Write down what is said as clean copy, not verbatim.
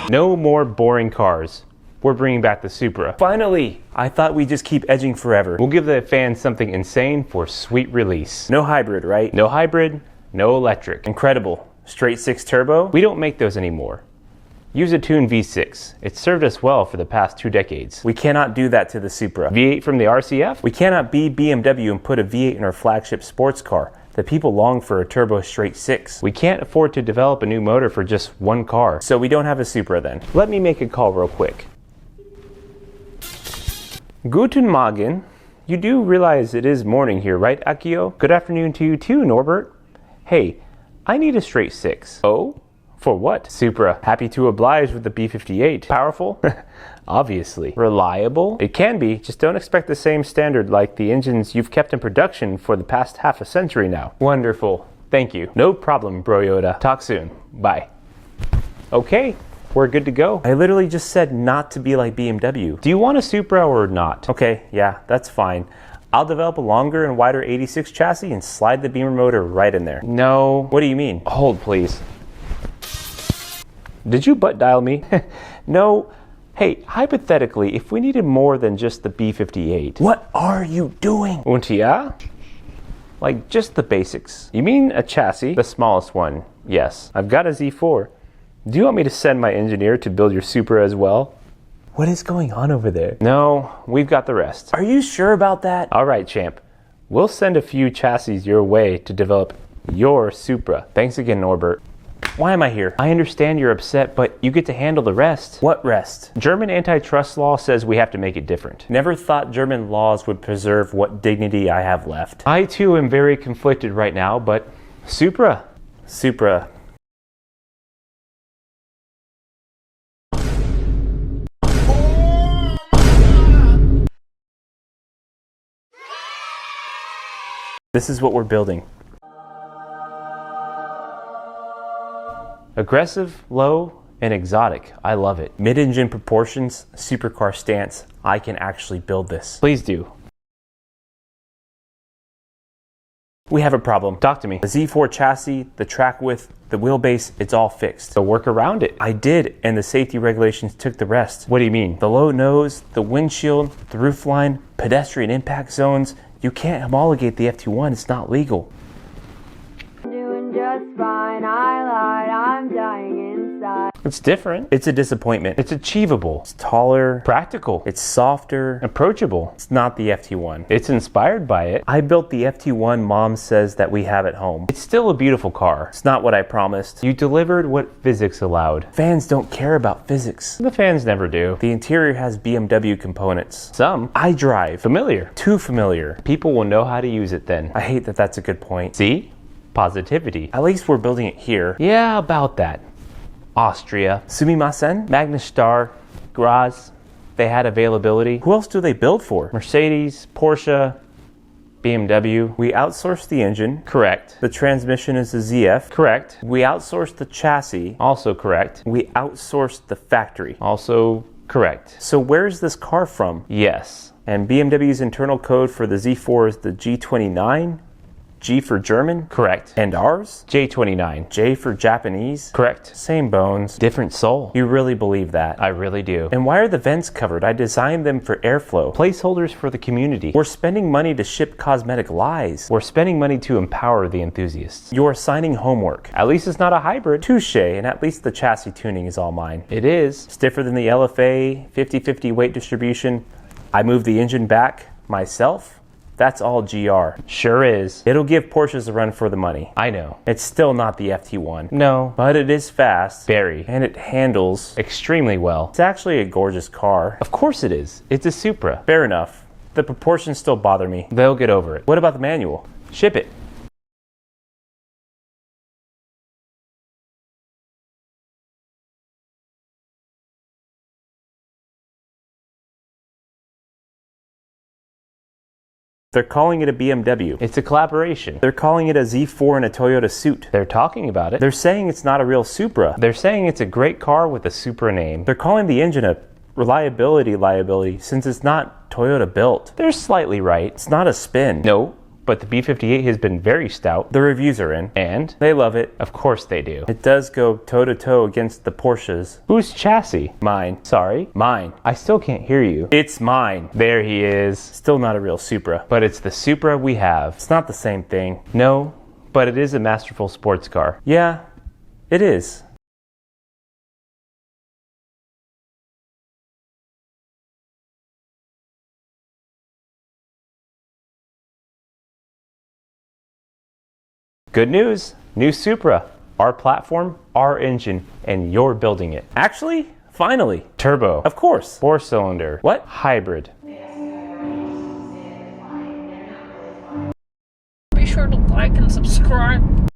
No more boring cars. We're bringing back the Supra. Finally! I thought we'd just keep edging forever. We'll give the fans something insane for sweet release. No hybrid, right? No hybrid, no electric. Incredible. Straight 6 turbo? We don't make those anymore. Use a tuned V6. It's served us well for the past 2 decades. We cannot do that to the Supra. V8 from the RCF? We cannot be BMW and put a V8 in our flagship sports car. The people long for a turbo straight 6. We can't afford to develop a new motor for just one car. So we don't have a Supra then. Let me make a call real quick. Guten Morgen. You do realize it is morning here, right, Akio? Good afternoon to you too, Norbert. Hey, I need a straight 6. Oh? For what? Supra. Happy to oblige with the B58. Powerful? Obviously. Reliable? It can be, just don't expect the same standard like the engines you've kept in production for the past half a century now. Wonderful. Thank you. No problem, Bro Yoda. Talk soon. Bye. Okay. We're good to go. I literally just said not to be like BMW. Do you want a Supra or not? Okay, yeah, that's fine. I'll develop a longer and wider 86 chassis and slide the Beamer motor right in there. No. What do you mean? Hold, please. Did you butt dial me? No. Hey, hypothetically, if we needed more than just the B58. What are you doing? Und ja? Like just the basics. You mean a chassis? The smallest one. Yes. I've got a Z4. Do you want me to send my engineer to build your Supra as well? What is going on over there? No, we've got the rest. Are you sure about that? All right, champ. We'll send a few chassis your way to develop your Supra. Thanks again, Norbert. Why am I here? I understand you're upset, but you get to handle the rest. What rest? German antitrust law says we have to make it different. Never thought German laws would preserve what dignity I have left. I too am very conflicted right now, but Supra. Supra. This is what we're building. Aggressive, low, and exotic. I love it. Mid-engine proportions, supercar stance. I can actually build this. Please do. We have a problem. Talk to me. The Z4 chassis, the track width, the wheelbase, it's all fixed. So work around it. I did, and the safety regulations took the rest. What do you mean? The low nose, the windshield, the roofline, pedestrian impact zones. You can't homologate the FT1, it's not legal. Doing just fine, I lied, I'm dying inside. It's different. It's a disappointment. It's achievable. It's taller, practical. It's softer, approachable. It's not the FT1. It's inspired by it. I built the FT1 Mom says that we have at home. It's still a beautiful car. It's not what I promised. You delivered what physics allowed. Fans don't care about physics. The fans never do. The interior has BMW components. Some I drive. Familiar. Too familiar. People will know how to use it then. I hate that that's a good point. See? Positivity. At least we're building it here. Yeah, about that. Austria. Sumimasen, Magna Star, Graz, they had availability. Who else do they build for? Mercedes, Porsche, BMW. We outsourced the engine. Correct. The transmission is a ZF. Correct. We outsourced the chassis. Also correct. We outsourced the factory. Also correct. So where's this car from? Yes. And BMW's internal code for the Z4 is the G29? G for German? Correct. And ours? J29. J for Japanese? Correct. Same bones, different soul. You really believe that? I really do. And why are the vents covered? I designed them for airflow. Placeholders for the community. We're spending money to ship cosmetic lies. We're spending money to empower the enthusiasts. You're assigning homework. At least it's not a hybrid. Touche, and at least the chassis tuning is all mine. It is. Stiffer than the LFA, 50-50 weight distribution. I moved the engine back myself. That's all GR. Sure is. It'll give Porsches a run for the money. I know. It's still not the FT1. No, but it is fast. Very. And it handles extremely well. It's actually a gorgeous car. Of course it is. It's a Supra. Fair enough. The proportions still bother me. They'll get over it. What about the manual? Ship it. They're calling it a BMW. It's a collaboration. They're calling it a Z4 and a Toyota suit. They're talking about it. They're saying it's not a real Supra. They're saying it's a great car with a Supra name. They're calling the engine a reliability liability since it's not Toyota built. They're slightly right. It's not a spin. No, but the B58 has been very stout. The reviews are in, and they love it. Of course they do. It does go toe-to-toe against the Porsches. Whose chassis? Mine. Sorry, mine. I still can't hear you. It's mine. There he is. Still not a real Supra, but it's the Supra we have. It's not the same thing. No, but it is a masterful sports car. Yeah, it is. Good news, new Supra. Our platform, our engine, and you're building it. Actually, finally, turbo. Of course. 4-cylinder. What? Hybrid. Be sure to like and subscribe.